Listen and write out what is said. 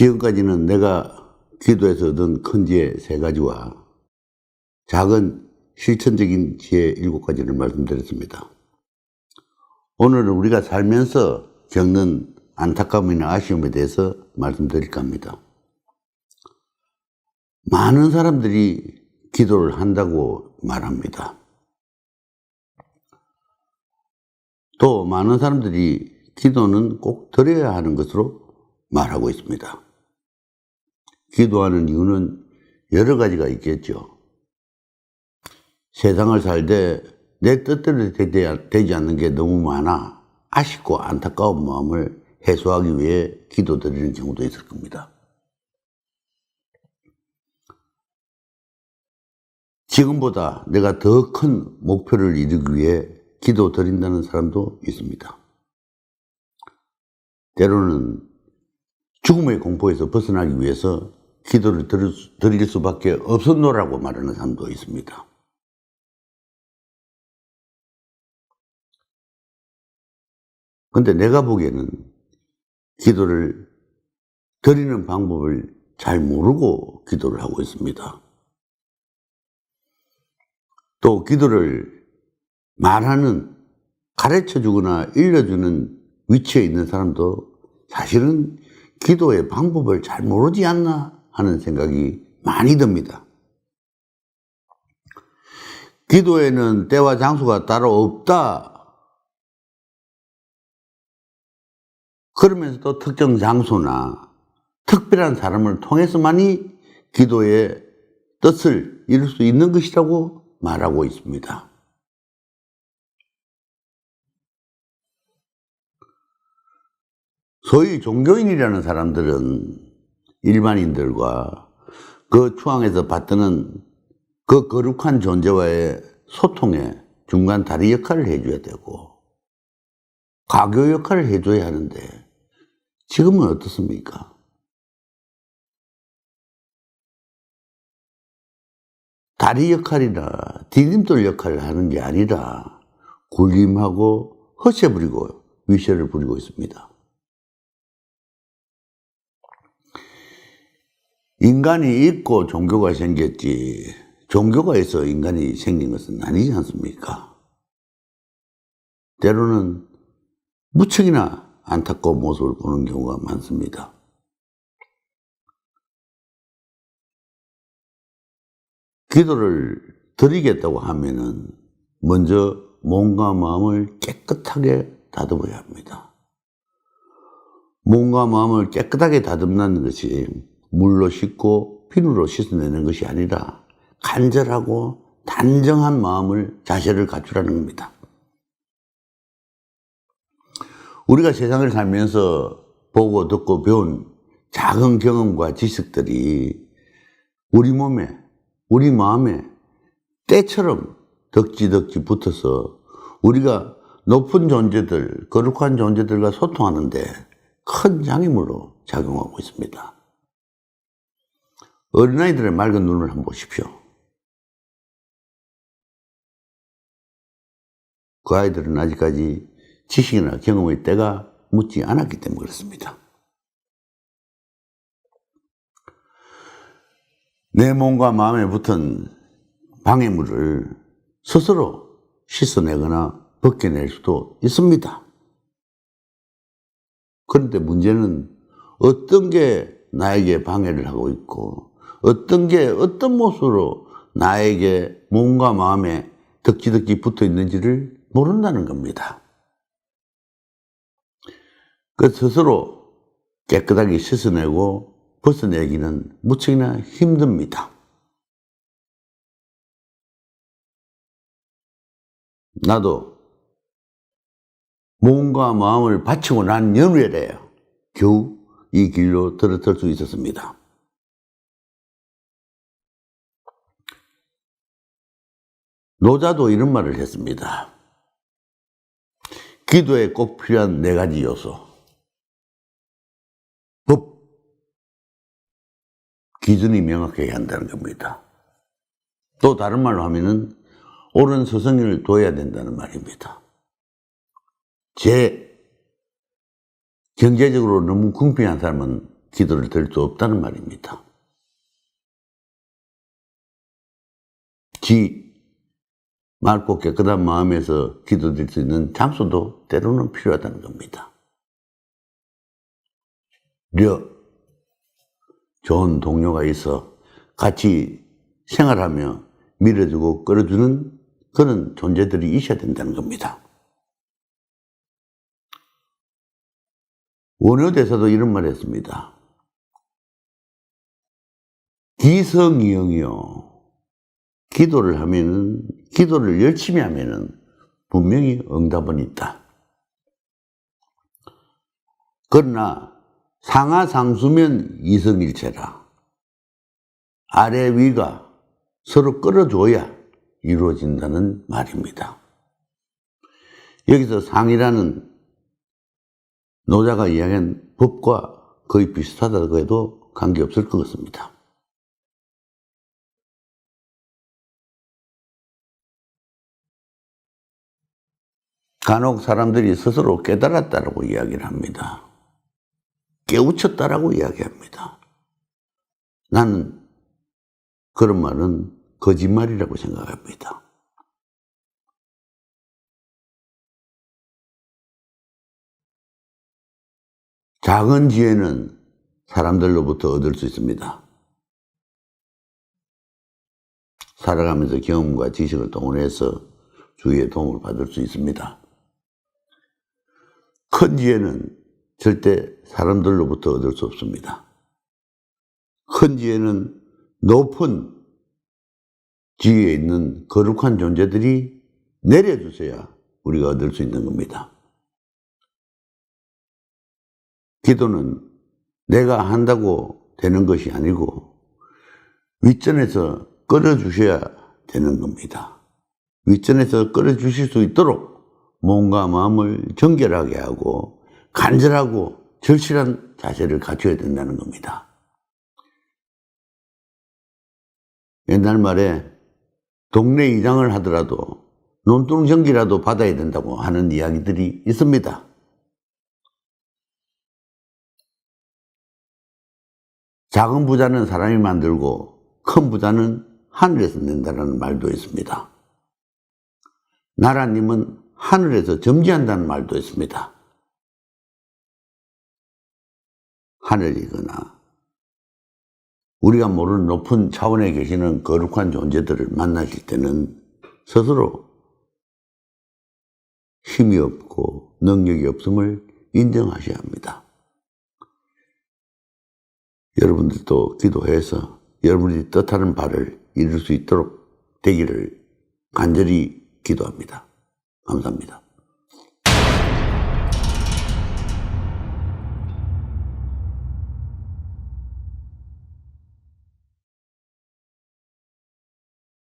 지금까지는 내가 기도에서 얻은 큰 지혜 3가지와 작은 실천적인 지혜 7가지를 말씀드렸습니다. 오늘은 우리가 살면서 겪는 안타까움이나 아쉬움에 대해서 말씀드릴까 합니다. 많은 사람들이 기도를 한다고 말합니다. 또 많은 사람들이 기도는 꼭 드려야 하는 것으로 말하고 있습니다. 기도하는 이유는 여러 가지가 있겠죠. 세상을 살되 내 뜻대로 되지 않는 게 너무 많아 아쉽고 안타까운 마음을 해소하기 위해 기도드리는 경우도 있을 겁니다. 지금보다 내가 더 큰 목표를 이루기 위해 기도드린다는 사람도 있습니다. 때로는 죽음의 공포에서 벗어나기 위해서 기도를 드릴 수밖에 없었노라고 말하는 사람도 있습니다. 근데 내가 보기에는 기도를 드리는 방법을 잘 모르고 기도를 하고 있습니다. 또 기도를 말하는, 가르쳐주거나 일러주는 위치에 있는 사람도 사실은 기도의 방법을 잘 모르지 않나 하는 생각이 많이 듭니다. 기도에는 때와 장소가 따로 없다. 그러면서도 특정 장소나 특별한 사람을 통해서만이 기도의 뜻을 이룰 수 있는 것이라고 말하고 있습니다. 소위 종교인이라는 사람들은 일반인들과 그 추앙에서 받드는 그 거룩한 존재와의 소통에 중간 다리 역할을 해줘야 되고 가교 역할을 해줘야 하는데 지금은 어떻습니까? 다리 역할이나 디딤돌 역할을 하는 게 아니라 굴림하고 허세 부리고 위세를 부리고 있습니다. 인간이 있고 종교가 생겼지 종교가 있어 인간이 생긴 것은 아니지 않습니까? 때로는 무척이나 안타까운 모습을 보는 경우가 많습니다. 기도를 드리겠다고 하면은 먼저 몸과 마음을 깨끗하게 다듬어야 합니다. 몸과 마음을 깨끗하게 다듬는 것이 물로 씻고 비누로 씻어내는 것이 아니라 간절하고 단정한 마음을, 자세를 갖추라는 겁니다. 우리가 세상을 살면서 보고 듣고 배운 작은 경험과 지식들이 우리 몸에, 우리 마음에 때처럼 덕지덕지 붙어서 우리가 높은 존재들, 거룩한 존재들과 소통하는데 큰 장애물로 작용하고 있습니다. 어린아이들의 맑은 눈을 한번 보십시오. 그 아이들은 아직까지 지식이나 경험의 때가 묻지 않았기 때문에 그렇습니다. 내 몸과 마음에 붙은 방해물을 스스로 씻어내거나 벗겨낼 수도 있습니다. 그런데 문제는 어떤 게 나에게 방해를 하고 있고 어떤 게 어떤 모습으로 나에게 몸과 마음에 덕지덕지 붙어 있는지를 모른다는 겁니다. 그 스스로 깨끗하게 씻어내고 벗어내기는 무척이나 힘듭니다. 나도 몸과 마음을 바치고 난 연후에래요. 겨우 이 길로 들어설 수 있었습니다. 노자도 이런 말을 했습니다. 기도에 꼭 필요한 4가지 요소. 법, 기준이 명확해야 한다는 겁니다. 또 다른 말로 하면은 옳은 서성을 둬야 된다는 말입니다. 경제적으로 너무 궁핍한 사람은 기도를 드릴 수 없다는 말입니다. 맑고 깨끗한 마음에서 기도드릴 수 있는 장소도 때로는 필요하다는 겁니다. 좋은 동료가 있어 같이 생활하며 밀어주고 끌어주는 그런 존재들이 있어야 된다는 겁니다. 원효대사도 이런 말을 했습니다. 기성이영이요. 기도를 열심히 하면은 분명히 응답은 있다. 그러나 상하상수면 이성일체라. 아래 위가 서로 끌어줘야 이루어진다는 말입니다. 여기서 상이라는 노자가 이야기한 법과 거의 비슷하다고 해도 관계없을 것 같습니다. 간혹 사람들이 스스로 깨달았다라고 이야기를 합니다. 깨우쳤다라고 이야기합니다. 나는 그런 말은 거짓말이라고 생각합니다. 작은 지혜는 사람들로부터 얻을 수 있습니다. 살아가면서 경험과 지식을 동원해서 주위의 도움을 받을 수 있습니다. 큰 지혜는 절대 사람들로부터 얻을 수 없습니다. 큰 지혜는 높은 지위에 있는 거룩한 존재들이 내려주셔야 우리가 얻을 수 있는 겁니다. 기도는 내가 한다고 되는 것이 아니고 윗전에서 끌어주셔야 되는 겁니다. 윗전에서 끌어주실 수 있도록 몸과 마음을 정결하게 하고 간절하고 절실한 자세를 갖춰야 된다는 겁니다. 옛날 말에 동네 이장을 하더라도 논두렁 전기라도 받아야 된다고 하는 이야기들이 있습니다. 작은 부자는 사람이 만들고 큰 부자는 하늘에서 낸다는 말도 있습니다. 나라님은 하늘에서 점지한다는 말도 있습니다. 하늘이거나 우리가 모르는 높은 차원에 계시는 거룩한 존재들을 만나실 때는 스스로 힘이 없고 능력이 없음을 인정하셔야 합니다. 여러분들도 기도해서 여러분이 뜻하는 바를 이룰 수 있도록 되기를 간절히 기도합니다. 감사합니다.